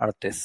38।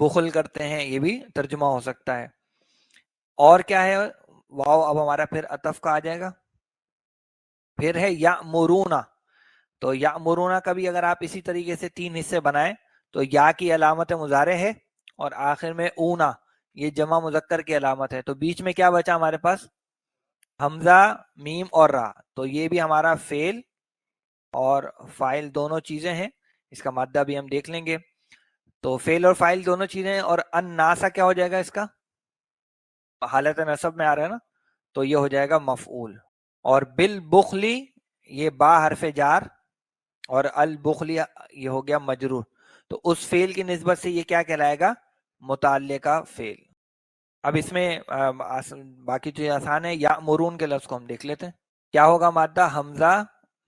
بخل کرتے ہیں، یہ بھی ترجمہ ہو سکتا ہے. اور کیا ہے واو اب ہمارا پھر عطف کا آ جائے گا. پھر ہے یأمرونا، تو یأمرونا کا بھی اگر آپ اسی طریقے سے 3 حصے بنائیں تو یا کی علامت مضارع ہے اور آخر میں اونا یہ جمع مذکر کی علامت ہے. تو بیچ میں کیا بچا ہمارے پاس؟ حمزہ، میم اور را. تو یہ بھی ہمارا فعل اور فاعل دونوں چیزیں ہیں. اس کا مادہ بھی ہم دیکھ لیں گے. تو فعل اور فاعل دونوں چیزیں ہیں. اور الناسا کیا ہو جائے گا؟ اس کا حالت نصب میں آ رہا ہے نا، تو یہ ہو جائے گا مفعول. اور بالبخلی یہ با حرف جار اور البخلی یہ ہو گیا مجرور. تو اس فعل کی نسبت سے یہ کیا کہلائے گا؟ متعلقہ فعل. اب اس میں باقی چیز آسان ہے. یا مرون کے لفظ کو ہم دیکھ لیتے ہیں. کیا ہوگا مادہ؟ حمزہ،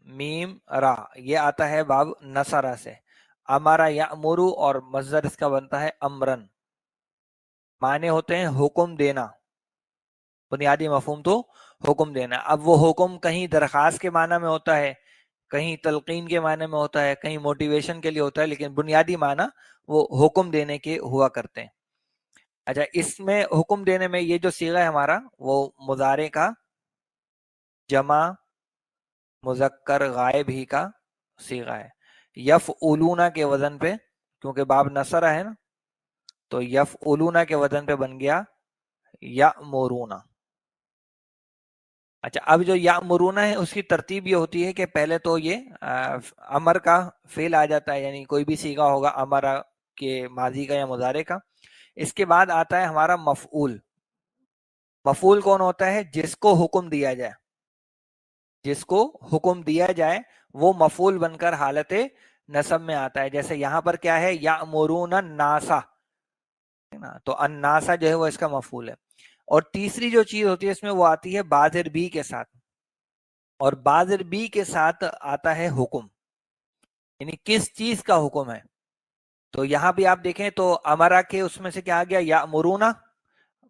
میم، را. یہ آتا ہے باب نصرہ سے. امارا یامرو اور مصدر اس کا بنتا ہے امرن. معنی ہوتے ہیں حکم دینا. بنیادی مفہوم تو حکم دینا. اب وہ حکم کہیں درخواست کے معنی میں ہوتا ہے، کہیں تلقین کے معنی میں ہوتا ہے، کہیں موٹیویشن کے لیے ہوتا ہے، لیکن بنیادی معنی وہ حکم دینے کے ہوا کرتے ہیں. اچھا، اس میں حکم دینے میں یہ جو صیغہ ہے ہمارا وہ مضارع کا جمع مذکر غائب ہی کا صیغہ ہے. یفعلون کے وزن پہ، کیونکہ باب نصرہ ہے نا، تو یفعلون کے وزن پہ بن گیا یأمرون. اچھا، اب جو یأمرون ہے اس کی ترتیب یہ ہوتی ہے کہ پہلے تو یہ امر کا فعل آ جاتا ہے، یعنی کوئی بھی صیغہ ہوگا امر کے ماضی کا یا مضارع کا. اس کے بعد آتا ہے ہمارا مفعول. مفعول کون ہوتا ہے؟ جس کو حکم دیا جائے. جس کو حکم دیا جائے وہ مفعول بن کر حالت نصب میں آتا ہے. جیسے یہاں پر کیا ہے؟ یأمرون الناسا، تو الناسا جو ہے وہ اس کا مفعول ہے. اور تیسری جو چیز ہوتی ہے اس میں وہ آتی ہے بادر بی کے ساتھ. اور بادر بی کے ساتھ آتا ہے حکم، یعنی کس چیز کا حکم ہے. تو یہاں بھی آپ دیکھیں تو امرا کے اس میں سے کیا آ گیا؟ یأمرون.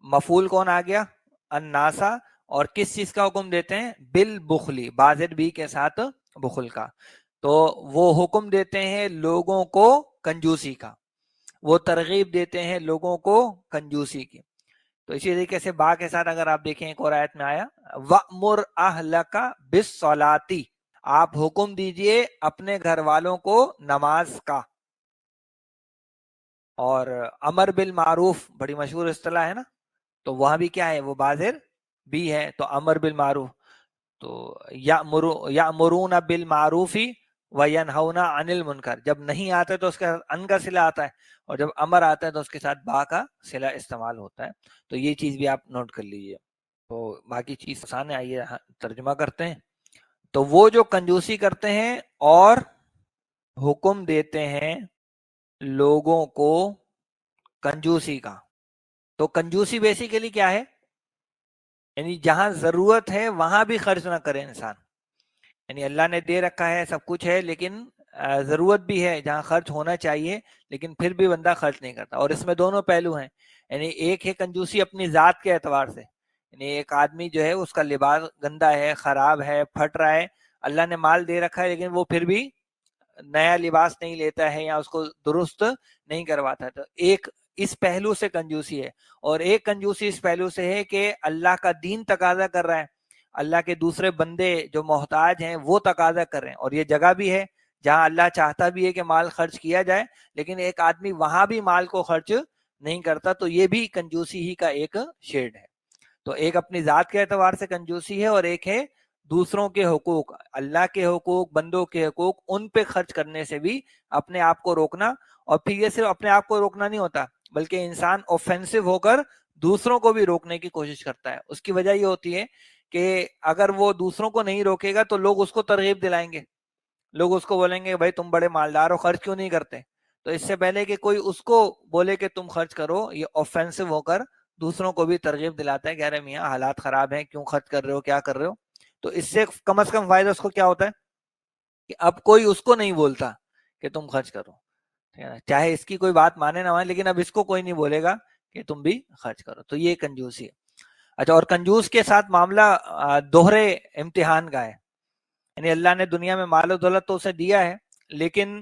مفعول کون آ گیا؟ الناسا. اور کس چیز کا حکم دیتے ہیں؟ بالبخلی، بازر بی کے ساتھ بخل کا. تو وہ حکم دیتے ہیں لوگوں کو کنجوسی کا، وہ ترغیب دیتے ہیں لوگوں کو کنجوسی کی. تو اسی طریقے سے با کے ساتھ اگر آپ دیکھیں ایک اور آیت میں آیا وَأْمُرْ أَهْلَكَ بِالصَّلَاةِ، آپ حکم دیجئے اپنے گھر والوں کو نماز کا. اور امر بالمعروف بڑی مشہور اصطلاح ہے نا، تو وہاں بھی کیا ہے؟ وہ بازر بھی ہے. تو امر بالمعروف، تو یأمرون بالمعروف وینہون عن المنکر، جب نہیں آتے تو اس کا ان کا صلہ آتا ہے، اور جب امر آتا ہے تو اس کے ساتھ با کا صلہ استعمال ہوتا ہے. تو یہ چیز بھی آپ نوٹ کر لیجئے. تو باقی چیز آسان ہے، آئیے ترجمہ کرتے ہیں. تو وہ جو کنجوسی کرتے ہیں اور حکم دیتے ہیں لوگوں کو کنجوسی کا. تو کنجوسی بیسیکلی کیا ہے؟ یعنی جہاں ضرورت ہے وہاں بھی خرچ نہ کرے انسان. یعنی اللہ نے دے رکھا ہے، سب کچھ ہے، لیکن ضرورت بھی ہے جہاں خرچ ہونا چاہیے، لیکن پھر بھی بندہ خرچ نہیں کرتا. اور اس میں دونوں پہلو ہیں. یعنی ایک ہے کنجوسی اپنی ذات کے اعتبار سے، یعنی ایک آدمی جو ہے اس کا لباس گندا ہے، خراب ہے، پھٹ رہا ہے، اللہ نے مال دے رکھا ہے لیکن وہ پھر بھی نیا لباس نہیں لیتا ہے یا اس کو درست نہیں کرواتا. تو ایک اس پہلو سے کنجوسی ہے. اور ایک کنجوسی اس پہلو سے ہے کہ اللہ کا دین تقاضا کر رہا ہے، اللہ کے دوسرے بندے جو محتاج ہیں وہ تقاضا کر رہے ہیں. اور یہ جگہ بھی ہے جہاں اللہ چاہتا بھی ہے کہ مال خرچ کیا جائے، لیکن ایک آدمی وہاں بھی مال کو خرچ نہیں کرتا. تو یہ بھی کنجوسی ہی کا ایک شیڈ ہے. تو ایک اپنی ذات کے اعتبار سے کنجوسی ہے، اور ایک ہے دوسروں کے حقوق، اللہ کے حقوق، بندوں کے حقوق، ان پہ خرچ کرنے سے بھی اپنے آپ کو روکنا. اور پھر یہ صرف اپنے آپ کو روکنا نہیں ہوتا، بلکہ انسان اوفینسو ہو کر دوسروں کو بھی روکنے کی کوشش کرتا ہے. اس کی وجہ یہ ہوتی ہے کہ اگر وہ دوسروں کو نہیں روکے گا تو لوگ اس کو ترغیب دلائیں گے، لوگ اس کو بولیں گے بھائی تم بڑے مالدار ہو، خرچ کیوں نہیں کرتے. تو اس سے پہلے کہ کوئی اس کو بولے کہ تم خرچ کرو، یہ اوفینسو ہو کر دوسروں کو بھی ترغیب دلاتا ہے کہ ارے میاں حالات خراب ہیں، کیوں خرچ کر رہے ہو، کیا کر رہے ہو. تو اس سے کم از کم فائدہ اس کو کیا ہوتا ہے کہ اب کوئی اس کو نہیں بولتا کہ تم خرچ کرو، چاہے اس کی کوئی بات مانے نہ مانے، لیکن اب اس کو کوئی نہیں بولے گا کہ تم بھی خرچ کرو. تو یہ کنجوسی ہے. اچھا، اور کنجوس کے ساتھ معاملہ دوہرے امتحان کا ہے. یعنی اللہ نے دنیا میں مال و دولت تو اسے دیا ہے، لیکن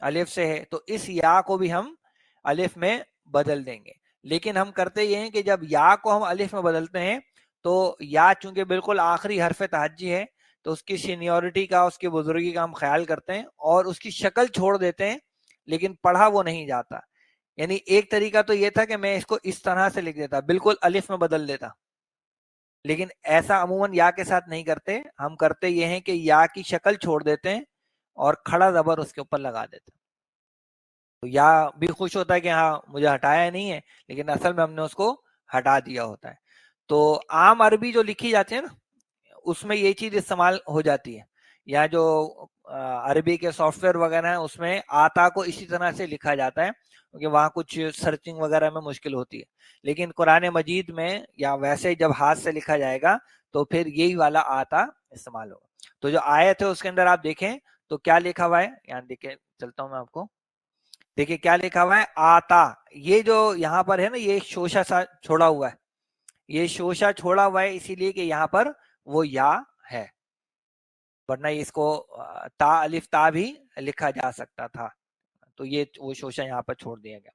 الف سے ہے تو اس یا کو بھی ہم الف میں بدل دیں گے. لیکن ہم کرتے یہ ہیں کہ جب یا کو ہم الف میں بدلتے ہیں تو یا چونکہ بالکل آخری حرف تہجی ہے تو اس کی سینیورٹی کا اس کی بزرگی کا ہم خیال کرتے ہیں اور اس کی شکل چھوڑ دیتے ہیں لیکن پڑھا وہ نہیں جاتا. یعنی ایک طریقہ تو یہ تھا کہ میں اس کو اس طرح سے لکھ دیتا بالکل الف میں بدل دیتا, لیکن ایسا عموماً یا کے ساتھ نہیں کرتے. ہم کرتے یہ ہیں کہ یا کی شکل چھوڑ دیتے ہیں اور کھڑا زبر اس کے اوپر لگا دیتے ہیں. تو یا بھی خوش ہوتا ہے کہ ہاں مجھے ہٹایا نہیں ہے, لیکن اصل میں ہم نے اس کو ہٹا دیا ہوتا ہے. تو عام عربی جو لکھی جاتی ہے نا اس میں یہ چیز استعمال ہو جاتی ہے, یا جو عربی کے سافٹ ویئر وغیرہ ہیں اس میں آتا کو اسی طرح سے لکھا جاتا ہے کیونکہ وہاں کچھ سرچنگ وغیرہ میں مشکل ہوتی ہے. لیکن قرآن مجید میں یا ویسے جب ہاتھ سے لکھا جائے گا تو پھر یہی والا آتا استعمال ہوگا. تو جو آیت ہے اس کے اندر آپ دیکھیں تو کیا لکھا ہوا ہے, یہاں دیکھیں چلتا ہوں میں آپ کو. دیکھیں کیا لکھا ہوا ہے, آتا. یہ جو یہاں پر ہے نا یہ شوشہ سا چھوڑا ہوا ہے, یہ شوشہ چھوڑا ہوا ہے اسی لیے کہ یہاں پر وہ یا ہے, ورنہ اس کو تا الف تا بھی لکھا جا سکتا تھا. تو یہ وہ شوشہ یہاں پر چھوڑ دیا گیا.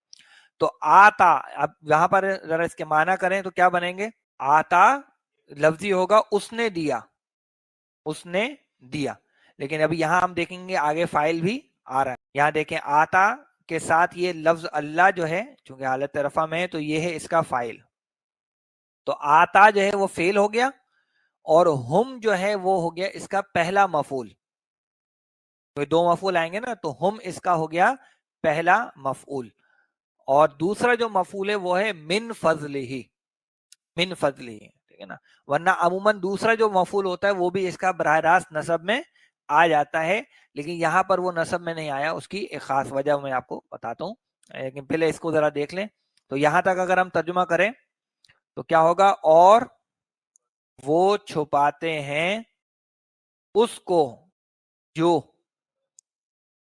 تو آتا, اب یہاں پر ذرا اس کے معنی کریں تو کیا بنیں گے. آتا لفظی ہوگا اس نے دیا, اس نے دیا. لیکن ابھی یہاں ہم دیکھیں گے آگے فائل بھی آ رہا ہے. یہاں دیکھیں آتا کے ساتھ یہ لفظ اللہ جو ہے چونکہ حالت رفع میں ہے تو یہ ہے اس کا فائل. تو آتا جو ہے وہ فعل ہو گیا اور ہم جو ہے وہ ہو گیا اس کا پہلا مفعول. تو دو مفعول آئیں گے نا تو ہم اس کا ہو گیا پہلا مفعول, اور دوسرا جو مفعول ہے وہ ہے من فضلہ, من فضلہ, ٹھیک ہے نا. ورنہ عموماً دوسرا جو مفعول ہوتا ہے وہ بھی اس کا براہ راست نصب میں آ جاتا ہے, لیکن یہاں پر وہ نصب میں نہیں آیا. اس کی ایک خاص وجہ میں آپ کو بتاتا ہوں, لیکن پہلے اس کو ذرا دیکھ لیں. تو یہاں تک اگر ہم ترجمہ کریں تو کیا ہوگا, اور وہ چھپاتے ہیں اس کو جو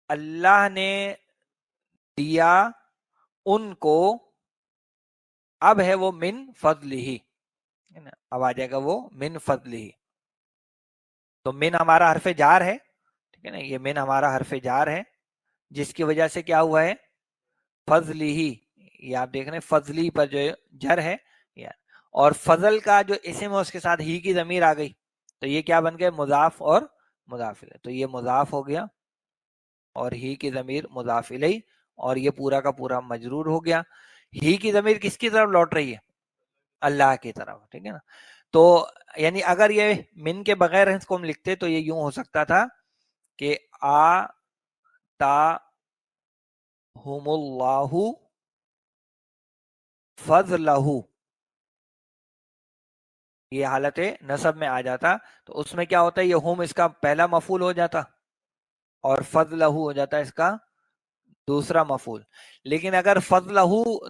اللہ نے دیا ان کو, اب ہے وہ من فضلہ, اب آ جائے گا وہ من فضلہ. تو من ہمارا حرف جار ہے, ٹھیک ہے نا, یہ من ہمارا حرف جار ہے جس کی وجہ سے کیا ہوا ہے فضلہ, یہ آپ دیکھ رہے ہیں فضلی پر جو جر ہے, اور فضل کا جو اسم ہے اس کے ساتھ ہی کی ضمیر آ گئی تو یہ کیا بن گئے مضاف اور مضاف الیہ. تو یہ مضاف ہو گیا اور ہی کی ضمیر مضاف الیہ, اور یہ پورا کا پورا مجرور ہو گیا. ہی کی ضمیر کس کی طرف لوٹ رہی ہے, اللہ کی طرف, ٹھیک ہے نا. تو یعنی اگر یہ من کے بغیر اس کو ہم لکھتے تو یہ یوں ہو سکتا تھا کہ آ تا ہم اللہ فضلہ, یہ حالت نصب میں آ جاتا. تو اس میں کیا ہوتا ہے, یہ ہم اس کا پہلا مفعول ہو جاتا اور فضلہ ہو جاتا ہے اس کا دوسرا مفعول. لیکن اگر فضلہ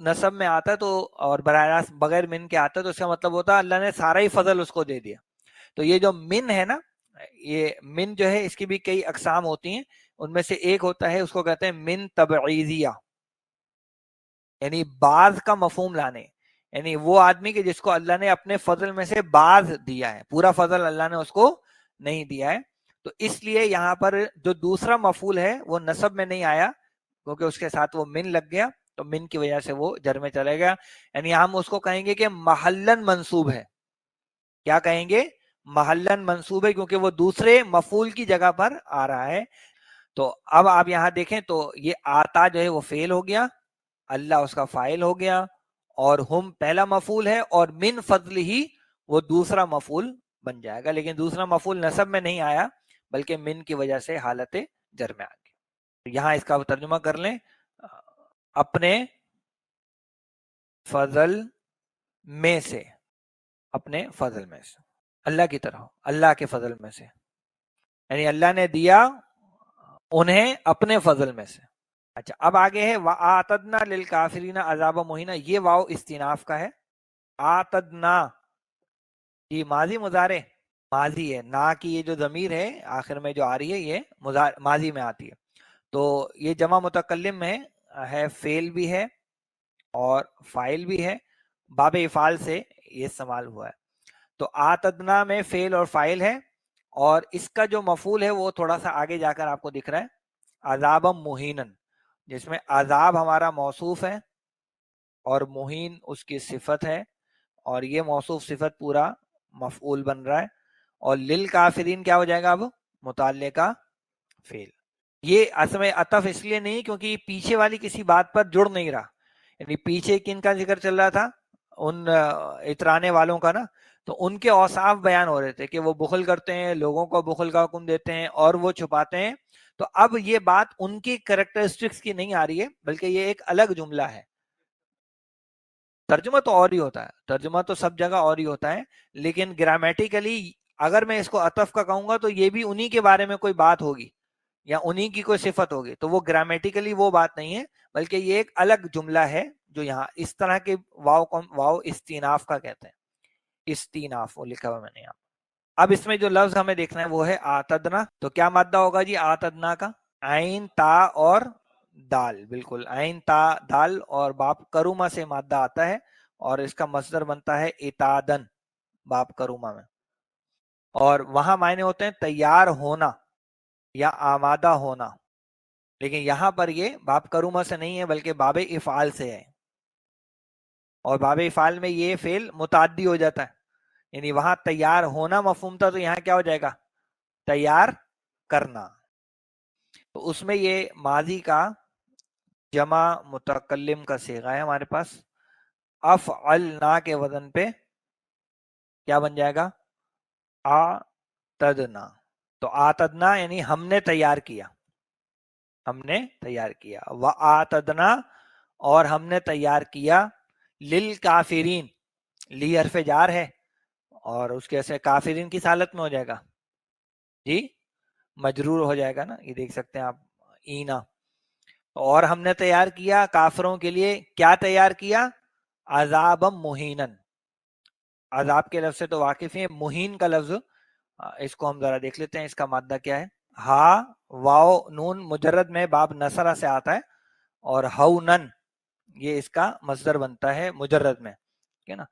نصب میں آتا تو اور براہ راست بغیر من کے آتا تو اس کا مطلب ہوتا اللہ نے سارا ہی فضل اس کو دے دیا. تو یہ جو من ہے نا, یہ من جو ہے اس کی بھی کئی اقسام ہوتی ہیں, ان میں سے ایک ہوتا ہے اس کو کہتے ہیں من تبعیضیہ, یعنی بعض کا مفہوم لانے. یعنی وہ آدمی کہ جس کو اللہ نے اپنے فضل میں سے بعض دیا ہے, پورا فضل اللہ نے اس کو نہیں دیا ہے. تو اس لیے یہاں پر جو دوسرا مفعول ہے وہ نصب میں نہیں آیا کیونکہ اس کے ساتھ وہ من لگ گیا, تو من کی وجہ سے وہ جر میں چلے گیا. یعنی ہم اس کو کہیں گے کہ محلن منصوب ہے. کیا کہیں گے, محلن منصوب ہے, کیونکہ وہ دوسرے مفعول کی جگہ پر آ رہا ہے. تو اب آپ یہاں دیکھیں تو یہ آتا جو ہے وہ فعل ہو گیا, اللہ اس کا فاعل ہو گیا, اور ہم پہلا مفعول ہے, اور من فضل ہی وہ دوسرا مفعول بن جائے گا. لیکن دوسرا مفعول نصب میں نہیں آیا بلکہ من کی وجہ سے حالت جر میں آ گیا. یہاں اس کا ترجمہ کر لیں, اپنے فضل میں سے, اپنے فضل میں سے, اللہ کی طرح, اللہ کے فضل میں سے, یعنی اللہ نے دیا انہیں اپنے فضل میں سے. اچھا اب آگے ہے وَآتَدْنَا لِلْكَافِرِينَ عَذَابًا مُهِينًا, یہ واو استیناف کا ہے. آتدنا یہ ماضی مضارع ماضی ہے, نا کی یہ جو ضمیر ہے آخر میں جو آ رہی ہے یہ ماضی میں آتی ہے. تو یہ جمع متکلم میں ہے, فعل بھی ہے اور فاعل بھی ہے, باب افعال سے یہ استعمال ہوا ہے. تو آتدنا میں فعل اور فاعل ہے, اور اس کا جو مفعول ہے وہ تھوڑا سا آگے جا کر آپ کو دکھ رہا ہے, عذابًا مہینن. جس میں عذاب ہمارا موصوف ہے اور مہین اس کی صفت ہے، اور یہ موصوف صفت پورا مفعول بن رہا ہے، اور للکافرین کیا ہو جائے گا اب؟ متعلقہ فعل۔ یہ اصل میں عطف اس لیے نہیں کیونکہ یہ پیچھے والی کسی بات پر جڑ نہیں رہا، یعنی پیچھے کن کا ذکر چل رہا تھا؟ ان اترانے والوں کا نا، تو ان کے اوصاف بیان ہو رہے تھے کہ وہ بخل کرتے ہیں، لوگوں کو بخل کا حکم دیتے ہیں اور وہ چھپاتے ہیں۔ تو اب یہ بات ان کی کریکٹرسٹکس کی نہیں آ رہی ہے، بلکہ یہ ایک الگ جملہ ہے۔ ترجمہ تو اور ہی ہوتا ہے، ترجمہ تو سب جگہ اور ہی ہوتا ہے، لیکن گرامیٹیکلی اگر میں اس کو عطف کا کہوں گا تو یہ بھی انہی کے بارے میں کوئی بات ہوگی یا انہی کی کوئی صفت ہوگی، تو وہ گرامیٹیکلی وہ بات نہیں ہے، بلکہ یہ ایک الگ جملہ ہے جو یہاں اس طرح کے واو کو واو استیناف کا کہتے ہیں۔ استیناف وہ لکھا ہوا میں نے یہاں۔ اب اس میں جو لفظ ہمیں دیکھنا ہے وہ ہے آتدنا، تو کیا مادہ ہوگا جی آتدنا کا؟ عین تا اور دال، بالکل عین تا دال اور باب کروما سے مادہ آتا ہے، اور اس کا مصدر بنتا ہے اتادن باب کروما میں، اور وہاں معنی ہوتے ہیں تیار ہونا یا آمادہ ہونا، لیکن یہاں پر یہ باب کروما سے نہیں ہے بلکہ باب افعال سے ہے، اور باب افعال میں یہ فعل متعدی ہو جاتا ہے، یعنی وہاں تیار ہونا مفہوم تھا تو یہاں کیا ہو جائے گا؟ تیار کرنا۔ تو اس میں یہ ماضی کا جمع متکلم کا صیغہ ہے ہمارے پاس، افعلنا کے وزن پہ کیا بن جائے گا؟ آتدنا۔ تو آتدنا یعنی ہم نے تیار کیا، ہم نے تیار کیا، وآتدنا اور ہم نے تیار کیا، للکافرین لی حرف جار ہے، اور اس کے ایسے کافرین کس حالت میں ہو جائے گا جی؟ مجرور ہو جائے گا نا، یہ دیکھ سکتے ہیں آپ، اینا۔ اور ہم نے تیار کیا کافروں کے لیے، کیا تیار کیا؟ عذاب مہینن۔ عذاب کے لفظ سے تو واقف ہیں، مہین کا لفظ اس کو ہم ذرا دیکھ لیتے ہیں، اس کا مادہ کیا ہے؟ ہا واو نون مجرد میں باب نصرہ سے آتا ہے، اور ہونن یہ اس کا مصدر بنتا ہے مجرد میں، ٹھیک ہے نا؟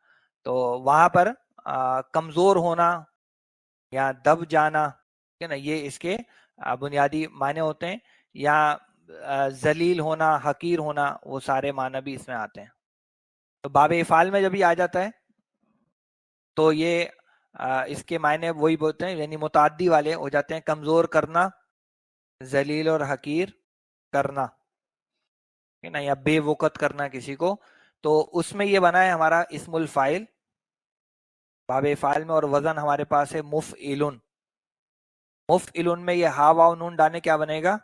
تو وہاں پر کمزور ہونا یا دب جانا، ٹھیک ہے نا، یہ اس کے بنیادی معنی ہوتے ہیں، یا ذلیل ہونا، حقیر ہونا، وہ سارے معنی بھی اس میں آتے ہیں۔ تو باب افعال میں جب یہ آ جاتا ہے تو یہ اس کے معنی وہی بولتے ہیں، یعنی متعدی والے ہو جاتے ہیں، کمزور کرنا، ذلیل اور حقیر کرنا، یا بے وقت کرنا کسی کو، تو اس میں یہ بنا ہے ہمارا اسم الفاعل باب فاعل میں، اور وزن ہمارے پاس ہے مفعلن۔ مفعلن میں یہ ہا واو نون ڈالنے کیا بنے گا؟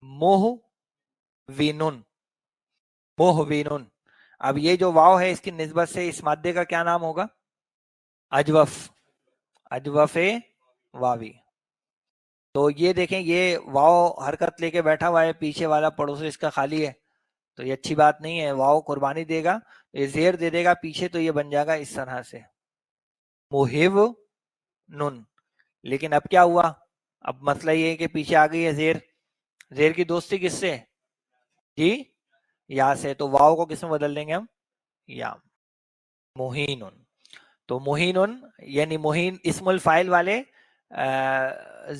مہوینن، مہوینن۔ اب یہ جو واو ہے اس کی نسبت سے اس مادے کا کیا نام ہوگا؟ اجوف، اجوف واوی۔ تو یہ دیکھیں یہ واو حرکت لے کے بیٹھا ہوا ہے، پیچھے والا پڑوس اس کا خالی ہے، تو یہ اچھی بات نہیں ہے، واو قربانی دے گا، یہ زیر دے دے گا پیچھے، تو یہ بن جائے گا اس طرح سے موہب نن۔ لیکن اب کیا ہوا؟ اب مسئلہ یہ ہے کہ پیچھے آ گئی ہے زیر، زیر کی دوستی کس سے جی؟ یا سے، تو واو کو کس میں بدل دیں گے ہم؟ یا، مہین۔ تو مہین یعنی مہین اسم الفاعل والے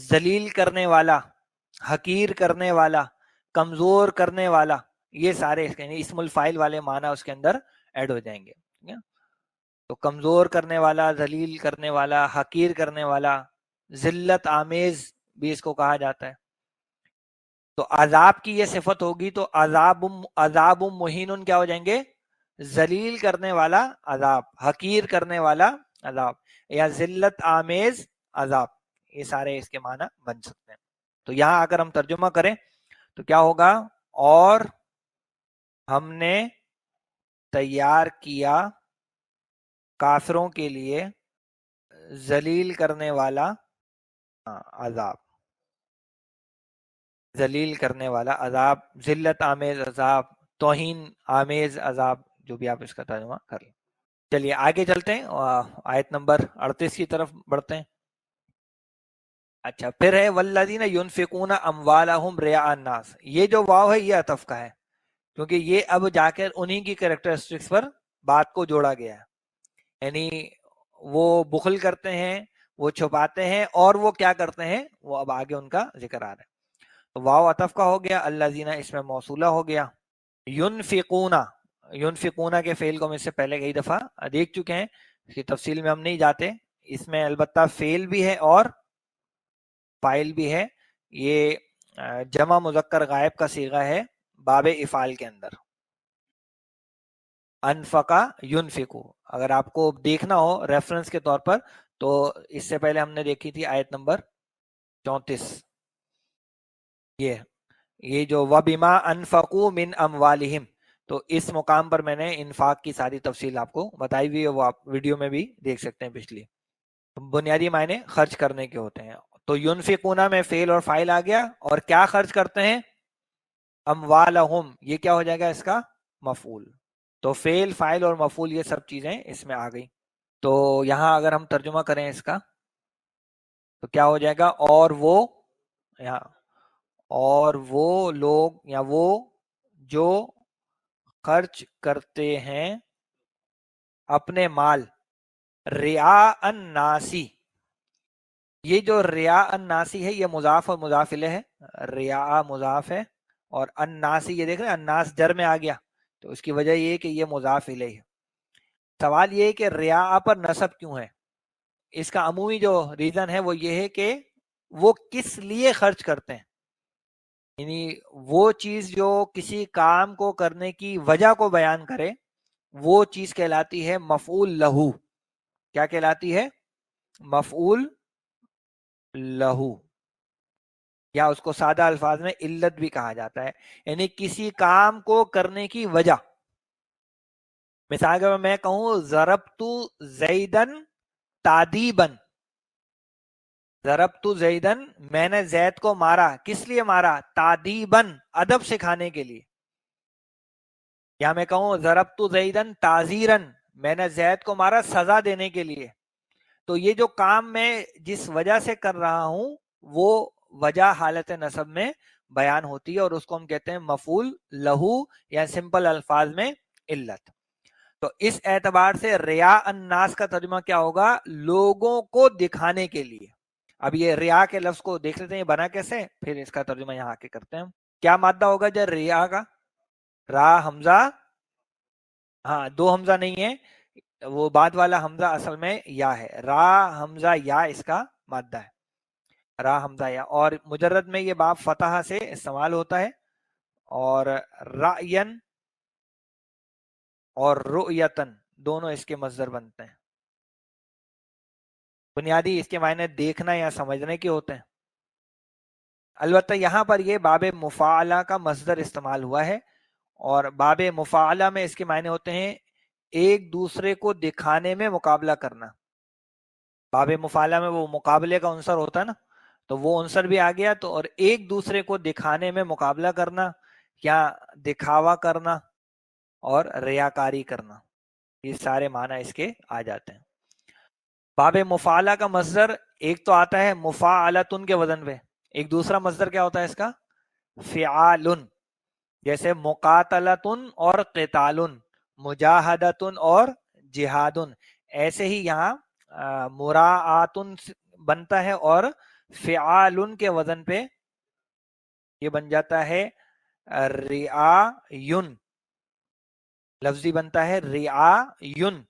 ذلیل کرنے والا، حقیر کرنے والا، کمزور کرنے والا، یہ سارے یعنی اسم الفاعل والے معنی اس کے اندر ایڈ ہو جائیں گے، ٹھیک ہے؟ تو کمزور کرنے والا، ذلیل کرنے والا، حقیر کرنے والا، ذلت آمیز بھی اس کو کہا جاتا ہے۔ تو عذاب کی یہ صفت ہوگی تو عذاب مہین کیا ہو جائیں گے؟ ذلیل کرنے والا عذاب، حقیر کرنے والا عذاب، یا ذلت آمیز عذاب، یہ سارے اس کے معنی بن سکتے ہیں۔ تو یہاں اگر ہم ترجمہ کریں تو کیا ہوگا؟ اور ہم نے تیار کیا کافروں کے لیے ذلیل کرنے والا عذاب، ذلیل کرنے والا عذاب، ذلت آمیز عذاب، توہین آمیز عذاب، جو بھی آپ اس کا ترجمہ کر لیں۔ چلیے آگے چلتے ہیں، آیت نمبر 38 کی طرف بڑھتے ہیں۔ اچھا، پھر ہے والذین ینفقون اموالہم رئاء الناس، یہ جو واو ہے یہ عطف کا ہے، کیونکہ یہ اب جا کر انہی کی کریکٹرسٹکس پر بات کو جوڑا گیا ہے، یعنی وہ بخل کرتے ہیں، وہ چھپاتے ہیں، اور وہ کیا کرتے ہیں، وہ اب آگے ان کا ذکر آ رہا ہے۔ واو عطف کا ہو گیا, الذین اس میں موصولہ ہو گیا. ینفقون, ینفقون کے فعل کو ہم اس سے پہلے کئی دفعہ دیکھ چکے ہیں, اس کی تفصیل میں ہم نہیں جاتے. اس میں البتہ فعل بھی ہے اور فاعل بھی ہے. یہ جمع مذکر غائب کا صیغہ ہے باب افعال کے اندر. انفقا ینفقو, اگر آپ کو دیکھنا ہو ریفرنس کے طور پر تو اس سے پہلے ہم نے دیکھی تھی آیت نمبر 34. یہ جو وَبِمَا أَنفَقُوا مِنْ أَمْوَالِهِمْ, تو اس مقام پر میں نے انفاق کی ساری تفصیل آپ کو بتائی ہوئی ہے, وہ آپ ویڈیو میں بھی دیکھ سکتے ہیں پچھلی. بنیادی معنی خرچ کرنے کے ہوتے ہیں. تو ینفقون میں فعل اور فاعل آ گیا, اور کیا خرچ کرتے ہیں؟ اموالہم, یہ کیا ہو جائے گا اس کا مفعول. تو فعل فاعل اور مفعول یہ سب چیزیں اس میں آ گئی. تو یہاں اگر ہم ترجمہ کریں اس کا تو کیا ہو جائے گا؟ اور وہ, یہاں اور وہ لوگ یا وہ جو خرچ کرتے ہیں اپنے مال رعاء الناسی. یہ جو رعاء الناسی ہے یہ مضاف اور مضاف الیہ ہے. رعاء مضاف ہے اور الناسی, یہ دیکھ رہے ہیں الناس جر میں آ گیا, تو اس کی وجہ یہ کہ یہ مضاف الیہ ہے. سوال یہ ہے کہ رعاء پر نصب کیوں ہے؟ اس کا عمومی جو ریزن ہے وہ یہ ہے کہ وہ کس لیے خرچ کرتے ہیں, یعنی وہ چیز جو کسی کام کو کرنے کی وجہ کو بیان کرے وہ چیز کہلاتی ہے مفعول لہو. کیا کہلاتی ہے؟ مفعول لہو, یا اس کو سادہ الفاظ میں علت بھی کہا جاتا ہے, یعنی کسی کام کو کرنے کی وجہ. مثال کے میں کہوں ضربت زیدن تادیبن, ضربت زیدن, میں نے زید کو مارا, کس لیے مارا؟ تادیبن, ادب سکھانے کے لیے. یا میں کہوں ضربت زیدن تعزیرن, میں نے زید کو مارا سزا دینے کے لیے. تو یہ جو کام میں جس وجہ سے کر رہا ہوں وہ وجہ حالت نصب میں بیان ہوتی ہے, اور اس کو ہم کہتے ہیں مفعول لہو, یا سمپل الفاظ میں علت. تو اس اعتبار سے رعاء الناس کا ترجمہ کیا ہوگا؟ لوگوں کو دکھانے کے لیے. اب یہ رعاء کے لفظ کو دیکھ لیتے ہیں یہ بنا کیسے, پھر اس کا ترجمہ یہاں آ کے کرتے ہیں. کیا مادہ ہوگا جو رعاء کا؟ را حمزہ, ہاں دو حمزہ نہیں ہے, وہ بعد والا حمزہ اصل میں یا ہے. را حمزہ یا اس کا مادہ ہے, را حمزہ یا. اور مجرد میں یہ باب فتح سے استعمال ہوتا ہے, اور رأین اور رؤیتن دونوں اس کے مصدر بنتے ہیں. بنیادی اس کے معنی دیکھنا یا سمجھنے کے ہوتے ہیں. البتہ یہاں پر یہ باب مفاعلہ کا مصدر استعمال ہوا ہے, اور باب مفاعلہ میں اس کے معنی ہوتے ہیں ایک دوسرے کو دکھانے میں مقابلہ کرنا. باب مفاعلہ میں وہ مقابلے کا عنصر ہوتا ہے نا, تو وہ عنصر بھی آ گیا. تو اور ایک دوسرے کو دکھانے میں مقابلہ کرنا یا دکھاوا کرنا اور ریاکاری کرنا, یہ سارے معنی اس کے آ جاتے ہیں. باب مفاعلہ کا مصدر ایک تو آتا ہے مفاعلتن کے وزن پہ, ایک دوسرا مصدر کیا ہوتا ہے اس کا؟ فعالن. جیسے مقاتلتن اور قتالن, مجاہدتن اور جہادن. ایسے ہی یہاں مراعاتن بنتا ہے, اور فعالن کے وزن پہ یہ بن جاتا ہے رعاین, لفظی بنتا ہے رعاین.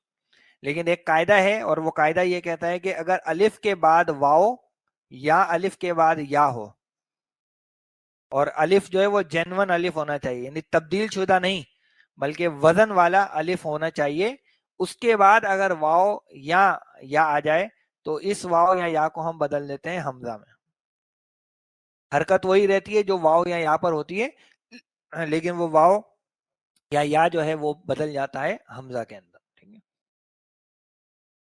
لیکن ایک قاعدہ ہے, اور وہ قاعدہ یہ کہتا ہے کہ اگر الف کے بعد واو یا الف کے بعد یا ہو, اور الف جو ہے وہ جینون الف ہونا چاہیے, یعنی تبدیل شدہ نہیں بلکہ وزن والا الف ہونا چاہیے, اس کے بعد اگر واو یا آ جائے تو اس واو یا کو ہم بدل دیتے ہیں حمزہ میں. حرکت وہی رہتی ہے جو واو یا پر ہوتی ہے, لیکن وہ واو یا جو ہے وہ بدل جاتا ہے حمزہ کے اندر. ٹھیک ہے,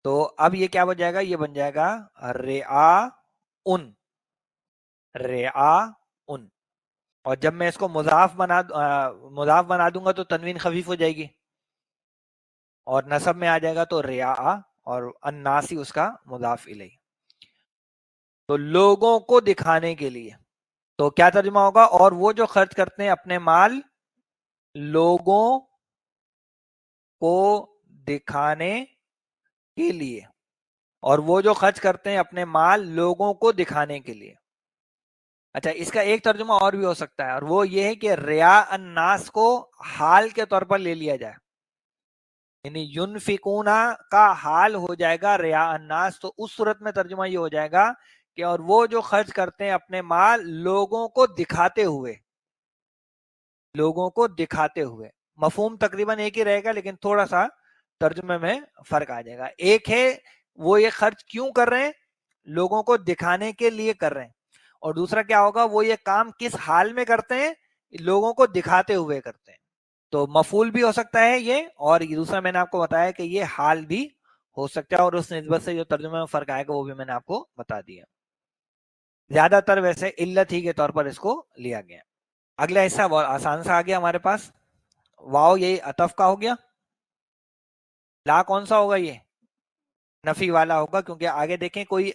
تو اب یہ کیا بن جائے گا؟ یہ بن جائے گا رعاءن, رعاءن. اور جب میں اس کو مضاف بنا دوں گا تو تنوین خفیف ہو جائے گی, اور نصب میں آ جائے گا تو رعاء, اور الناسی اس کا مضاف الیہ. تو لوگوں کو دکھانے کے لیے. تو کیا ترجمہ ہوگا؟ اور وہ جو خرچ کرتے ہیں اپنے مال لوگوں کو دکھانے کے لیے, اور وہ جو خرچ کرتے ہیں اپنے مال لوگوں کو دکھانے کے لیے. اچھا اس کا ایک ترجمہ اور بھی ہو سکتا ہے، اور وہ یہ ہے کہ ریا الناس کو حال کے طور پر لے لیا جائے، یعنی ینفقونا کا حال ہو جائے گا ریا الناس، تو اس صورت میں ترجمہ یہ ہو جائے گا کہ اور وہ جو خرچ کرتے ہیں اپنے مال لوگوں کو دکھاتے ہوئے، لوگوں کو دکھاتے ہوئے، مفہوم تقریباً ایک ہی رہے گا لیکن تھوڑا سا ترجمے میں فرق آ جائے گا۔ ایک ہے وہ یہ خرچ کیوں کر رہے ہیں، لوگوں کو دکھانے کے لیے کر رہے ہیں، اور دوسرا کیا ہوگا وہ یہ کام کس حال میں کرتے ہیں، لوگوں کو دکھاتے ہوئے کرتے ہیں۔ تو مفعول بھی ہو سکتا ہے یہ، اور دوسرا میں نے آپ کو بتایا کہ یہ حال بھی ہو سکتا ہے، اور اس نسبت سے جو ترجمے میں فرق آئے گا وہ بھی میں نے آپ کو بتا دیا۔ زیادہ تر ویسے علت ہی کے طور پر اس کو لیا گیا۔ اگلا حصہ بہت آسان سا آ گیا ہمارے پاس، واو یہ عطف کا ہو گیا، لا کون سا ہوگا، یہ نفی والا ہوگا کیونکہ آگے دیکھیں کوئی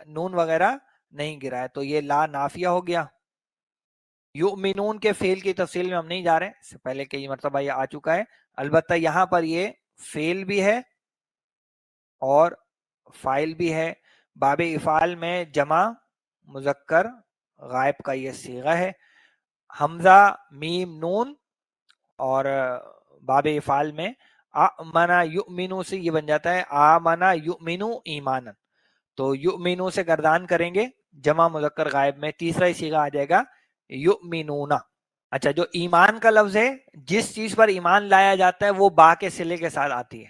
نون وغیرہ نہیں گرا ہے، تو یہ لا نافیہ ہو گیا۔ یؤمنون کے فعل کی تفصیل میں ہم نہیں جا رہے، اس سے پہلے کئی مرتبہ یہ آ چکا ہے، البتہ یہاں پر یہ فعل بھی ہے اور فاعل بھی ہے۔ باب افعال میں جمع مذکر غائب کا یہ صیغہ ہے، حمزہ میم نون، اور باب افعال میں آمنا یؤمنو سے یہ بن جاتا ہے آمنا یؤمنو ایمانا، تو یؤمنو سے گردان کریں گے جمع مذکر غائب میں، تیسرا ہی صیغہ آ جائے گا یؤمنون۔ اچھا جو ایمان کا لفظ ہے، جس چیز پر ایمان لایا جاتا ہے وہ با کے صلے کے ساتھ آتی ہے،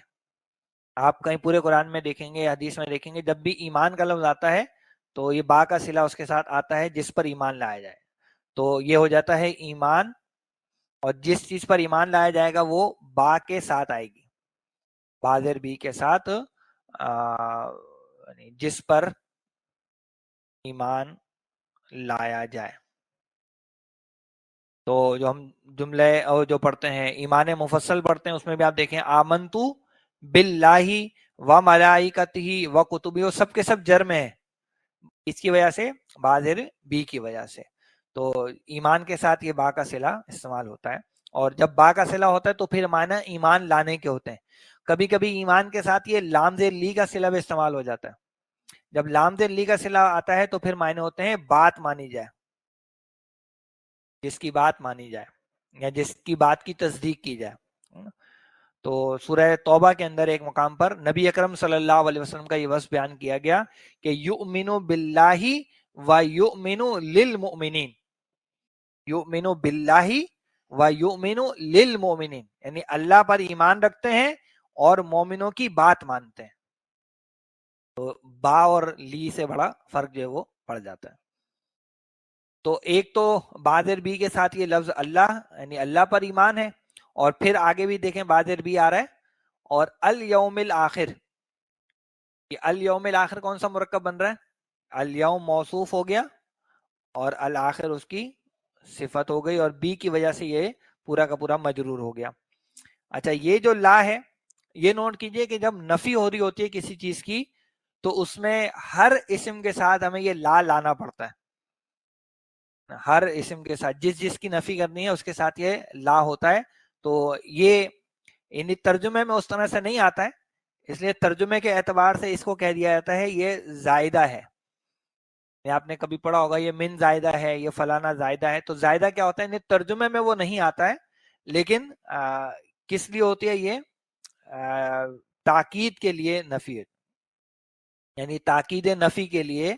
آپ کہیں پورے قرآن میں دیکھیں گے، حدیث میں دیکھیں گے، جب بھی ایمان کا لفظ آتا ہے تو یہ با کا صلہ اس کے ساتھ آتا ہے جس پر ایمان لایا جائے، تو یہ ہو جاتا ہے ایمان، اور جس چیز پر ایمان لایا جائے گا وہ با کے ساتھ آئے گی، بازر بی کے ساتھ، جس پر ایمان لایا جائے۔ تو جو ہم جملے اور جو پڑھتے ہیں ایمان مفصل پڑھتے ہیں، اس میں بھی آپ دیکھیں آمنتو باللہ و ملائکتہ و کتبہ، سب کے سب جر میں ہے، اس کی وجہ سے بازر بی کی وجہ سے، تو ایمان کے ساتھ یہ با کا صلہ استعمال ہوتا ہے، اور جب با کا صلہ ہوتا ہے تو پھر معنی ایمان لانے کے ہوتے ہیں۔ کبھی کبھی ایمان کے ساتھ یہ لام زیر لی کا صلہ بھی استعمال ہو جاتا ہے، جب لام زیر لی کا صلہ آتا ہے تو پھر معنی ہوتے ہیں بات مانی جائے، جس کی بات مانی جائے یا جس کی بات کی تصدیق کی جائے۔ تو سورہ توبہ کے اندر ایک مقام پر نبی اکرم صلی اللہ علیہ وسلم کا یہ وصف بیان کیا گیا کہ یؤمن باللہ و یؤمن للمؤمنین، یؤمن باللہ و یؤمن للمؤمنین، یعنی اللہ پر ایمان رکھتے ہیں اور مومنوں کی بات مانتے ہیں، تو با اور لی سے بڑا فرق جو ہے وہ پڑ جاتا ہے۔ تو ایک تو بازر بی کے ساتھ یہ لفظ اللہ، یعنی اللہ پر ایمان ہے، اور پھر آگے بھی دیکھیں بازر بی آ رہا ہے، اور الیوم الآخر، یہ الیوم الآخر کون سا مرکب بن رہا ہے، الیوم موصوف ہو گیا اور الآخر اس کی صفت ہو گئی، اور بی کی وجہ سے یہ پورا کا پورا مجرور ہو گیا۔ اچھا یہ جو لا ہے یہ نوٹ کیجئے کہ جب نفی ہو رہی ہوتی ہے کسی چیز کی تو اس میں ہر اسم کے ساتھ ہمیں یہ لا لانا پڑتا ہے، ہر اسم کے ساتھ جس جس کی نفی کرنی ہے اس کے ساتھ یہ لا ہوتا ہے، تو یہ یعنی ترجمے میں اس طرح سے نہیں آتا ہے، اس لیے ترجمے کے اعتبار سے اس کو کہہ دیا جاتا ہے یہ زائدہ ہے، آپ نے کبھی پڑھا ہوگا یہ من زائدہ ہے، یہ فلانا زائدہ ہے، تو زائدہ کیا ہوتا ہے، ترجمے میں وہ نہیں آتا ہے، لیکن کس لیے ہوتی ہے یہ تاکید کے لیے نفی، یعنی تاکید نفی کے لیے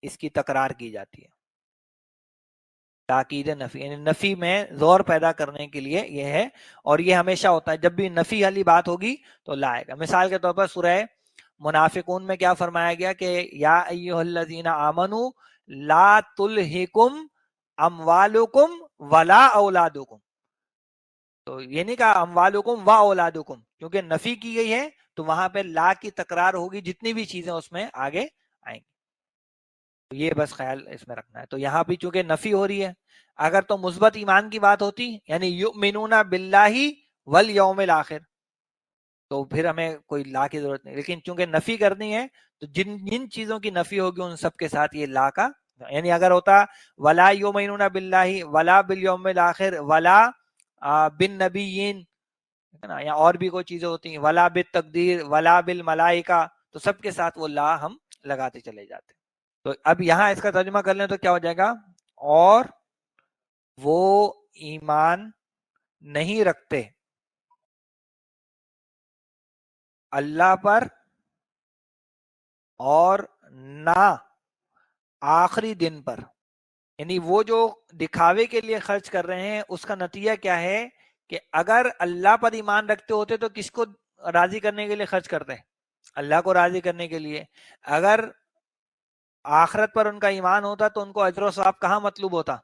اس کی تکرار کی جاتی ہے، تاکید نفی یعنی نفی میں زور پیدا کرنے کے لیے یہ ہے، اور یہ ہمیشہ ہوتا ہے جب بھی نفی والی بات ہوگی تو لائے گا۔ مثال کے طور پر سورہ منافقون میں کیا فرمایا گیا کہ یا ایھا الذین آمنوا لا تلہکم اموالکم ولا اولادکم، تو یہ نہیں کہا اموالکم و اولادکم، کیونکہ نفی کی گئی ہے تو وہاں پہ لا کی تکرار ہوگی، جتنی بھی چیزیں اس میں آگے آئیں گی، یہ بس خیال اس میں رکھنا ہے۔ تو یہاں بھی چونکہ نفی ہو رہی ہے، اگر تو مثبت ایمان کی بات ہوتی یعنی یؤمنون باللہ والیوم الآخر تو پھر ہمیں کوئی لا کی ضرورت نہیں، لیکن چونکہ نفی کرنی ہے تو جن چیزوں کی نفی ہوگی ان سب کے ساتھ یہ لا کا، یعنی اگر ہوتا ولا یؤمنون باللہ ولا بالیوم الآخر ولا بالنبیین، یا اور بھی کوئی چیزیں ہوتی ہیں ولا بالتقدیر ولا بالملائکہ، تو سب کے ساتھ وہ لا ہم لگاتے چلے جاتے۔ تو اب یہاں اس کا ترجمہ کر لیں تو کیا ہو جائے گا؟ اور وہ ایمان نہیں رکھتے اللہ پر اور نہ آخری دن پر. یعنی وہ جو دکھاوے کے لیے خرچ کر رہے ہیں اس کا نتیجہ کیا ہے کہ اگر اللہ پر ایمان رکھتے ہوتے تو کس کو راضی کرنے کے لیے خرچ کرتے ہیں؟ اللہ کو راضی کرنے کے لیے. اگر آخرت پر ان کا ایمان ہوتا تو ان کو اجر و ثواب کہاں مطلوب ہوتا؟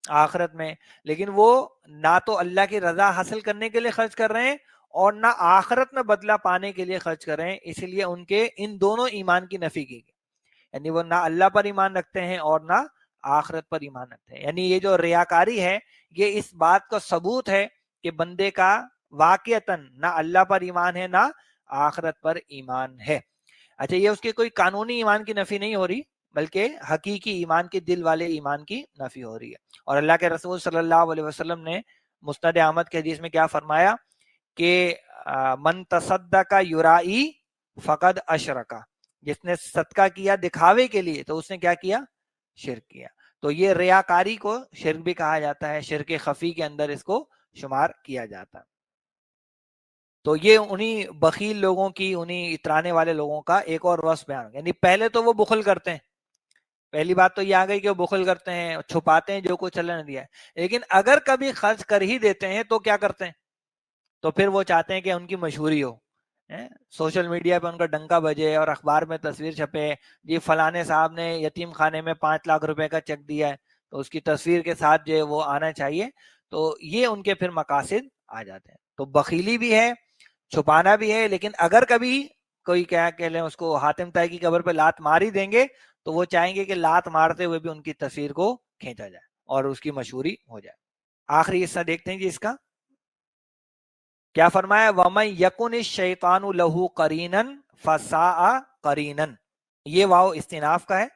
آخرت میں. لیکن وہ نہ تو اللہ کی رضا حاصل کرنے کے لیے خرچ کر رہے ہیں اور نہ آخرت میں بدلہ پانے کے لیے خرچ کر رہے ہیں، اس لیے ان کے ان دونوں ایمان کی نفی کی گئی. یعنی وہ نہ اللہ پر ایمان رکھتے ہیں اور نہ آخرت پر ایمان رکھتے ہیں. یعنی یہ جو ریاکاری ہے یہ اس بات کا ثبوت ہے کہ بندے کا واقعتاً نہ اللہ پر ایمان ہے نہ آخرت پر ایمان ہے. اچھا، یہ اس کے کوئی قانونی ایمان کی نفی نہیں ہو رہی بلکہ حقیقی ایمان کی، دل والے ایمان کی نفی ہو رہی ہے. اور اللہ کے رسول صلی اللہ علیہ وسلم نے مسند احمد کے حدیث میں کیا فرمایا کہ من تصدق یرائی فقد اشرکا، جس نے صدقہ کیا دکھاوے کے لیے تو اس نے کیا کیا؟ شرک کیا. تو یہ ریاکاری کو شرک بھی کہا جاتا ہے، شرک خفی کے اندر اس کو شمار کیا جاتا ہے. تو یہ انہی بخیل لوگوں کی، انہی اترانے والے لوگوں کا ایک اور وصف بیان. یعنی پہلے تو وہ بخل کرتے ہیں، پہلی بات تو یہ آ گئی کہ وہ بخل کرتے ہیں، چھپاتے ہیں جو کچھ اللہ نے دیا ہے. لیکن اگر کبھی خرچ کر ہی دیتے ہیں تو کیا کرتے ہیں؟ تو پھر وہ چاہتے ہیں کہ ان کی مشہوری ہو، سوشل میڈیا پہ ان کا ڈنکا بجے اور اخبار میں تصویر چھپے، جی فلانے صاحب نے یتیم خانے میں 5 لاکھ روپے کا چیک دیا ہے تو اس کی تصویر کے ساتھ جو وہ آنا چاہیے. تو یہ ان کے پھر مقاصد آ جاتے ہیں. تو بخیلی بھی ہے، چھپانا بھی ہے. لیکن اگر کبھی کوئی کیا کہ لیں اس کو حاتم طائی کی قبر پہ لات مار ہی دیں گے تو وہ چاہیں گے کہ لات مارتے ہوئے بھی ان کی تصویر کو کھینچا جائے اور اس کی مشہوری ہو جائے. آخری حصہ دیکھتے ہیں جی اس کا کیا فرمایا. وَمَن يَكُنِ الشَّيْطَانُ لَهُ قَرِينًا فَسَاءَ قَرِينًا. یہ واو استناف کا ہے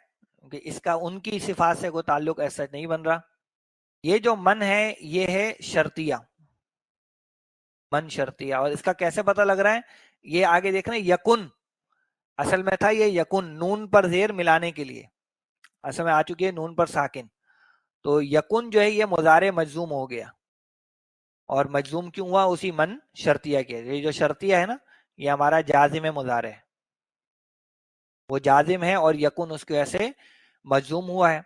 کہ اس کا ان کی صفات سے کوئی تعلق ایسا نہیں بن رہا. یہ جو من ہے یہ ہے شرطیہ، من شرطیہ. اور اس کا کیسے پتہ لگ رہا ہے؟ یہ آگے دیکھ رہے ہیں یکن، اصل میں تھا یہ یکن نون پر زیر ملانے کے لیے، اصل میں آ چکی ہے نون پر ساکن. تو یکن جو ہے یہ مضارع مجزوم ہو گیا. اور مجزوم کیوں ہوا؟ اسی من شرطیہ کے. یہ جو شرطیہ ہے نا یہ ہمارا جازم مضارع ہے، وہ جازم ہے اور یکن اس کی وجہ سے مجزوم ہوا ہے.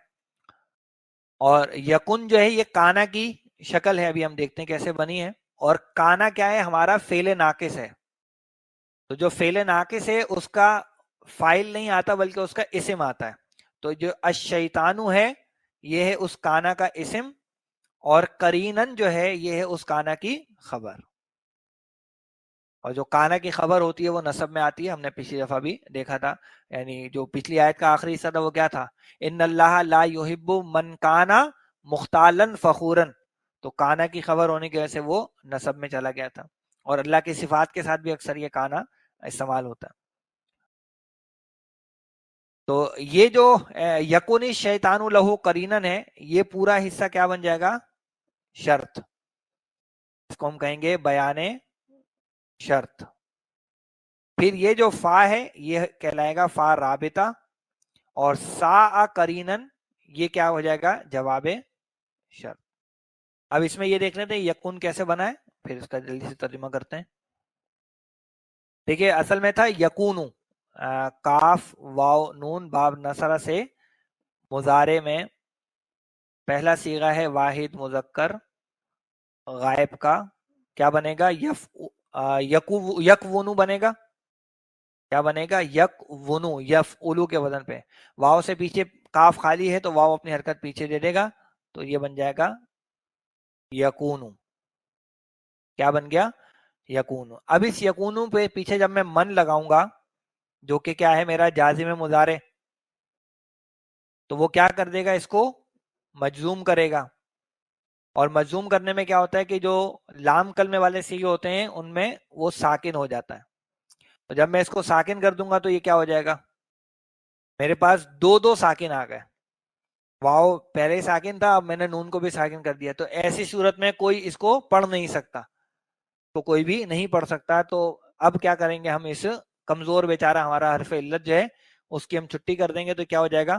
اور یکن جو ہے یہ کانا کی شکل ہے، ابھی ہم دیکھتے ہیں کیسے بنی ہے. اور کانا کیا ہے؟ ہمارا فعل ناقص ہے. تو جو فعل ناقص ہے اس کا فاعل نہیں آتا بلکہ اس کا اسم آتا ہے. تو جو الشیطانو ہے یہ ہے اس کانا کا اسم، اور قرینن جو ہے یہ ہے اس کانا کی خبر. اور جو کانا کی خبر ہوتی ہے وہ نصب میں آتی ہے، ہم نے پچھلی دفعہ بھی دیکھا تھا. یعنی جو پچھلی آیت کا آخری حصہ تھا وہ کیا تھا؟ ان اللہ لا یحب من کانا مختالا فخورا. تو کانا کی خبر ہونے کی وجہ سے وہ نصب میں چلا گیا تھا. اور اللہ کی صفات کے ساتھ بھی اکثر یہ کانا استعمال ہوتا ہے. تو یہ جو یکون الشیطان لہو قرینن ہے یہ پورا حصہ کیا بن جائے گا؟ شرط. اس کو ہم کہیں گے بیان شرط. پھر یہ جو فا ہے یہ کہلائے گا فا رابطہ، اور سا قرینن یہ کیا ہو جائے گا؟ جواب شرط. اب اس میں یہ دیکھ لیتے ہیں یکون کیسے بنا ہے، پھر اس کا جلدی سے ترجمہ کرتے ہیں. دیکھیے اصل میں تھا یکونو، کاف واو نون باب نصرہ سے مضارع میں پہلا صیغہ ہے واحد مذکر غائب کا. کیا بنے گا؟ یکونو بنے گا. کیا بنے گا؟ یکونو، یفعلو کے وزن پہ. واو سے پیچھے کاف خالی ہے تو واو اپنی حرکت پیچھے دے دے گا تو یہ بن جائے گا یکونو. کیا بن گیا؟ یکونو. اب اس یکونو پہ پیچھے جب میں من لگاؤں گا جو کہ کیا ہے میرا جازم مضارع، تو وہ کیا کر دے گا؟ اس کو مجزوم کرے گا. اور مجزوم کرنے میں کیا ہوتا ہے کہ جو لام کلمے والے صیغے ہوتے ہیں ان میں وہ ساکن ہو جاتا ہے. تو جب میں اس کو ساکن کر دوں گا تو یہ کیا ہو جائے گا؟ میرے پاس دو ساکن آ گئے. واو پہلے ہی ساکن تھا، اب میں نے نون کو بھی ساکن کر دیا. تو ایسی صورت میں کوئی اس کو پڑھ نہیں سکتا، تو کوئی بھی نہیں پڑھ سکتا. تو اب کیا کریں گے ہم؟ اس کمزور بیچارہ ہمارا حرف علت جو ہے اس کی ہم چھٹی کر دیں گے تو کیا ہو جائے گا؟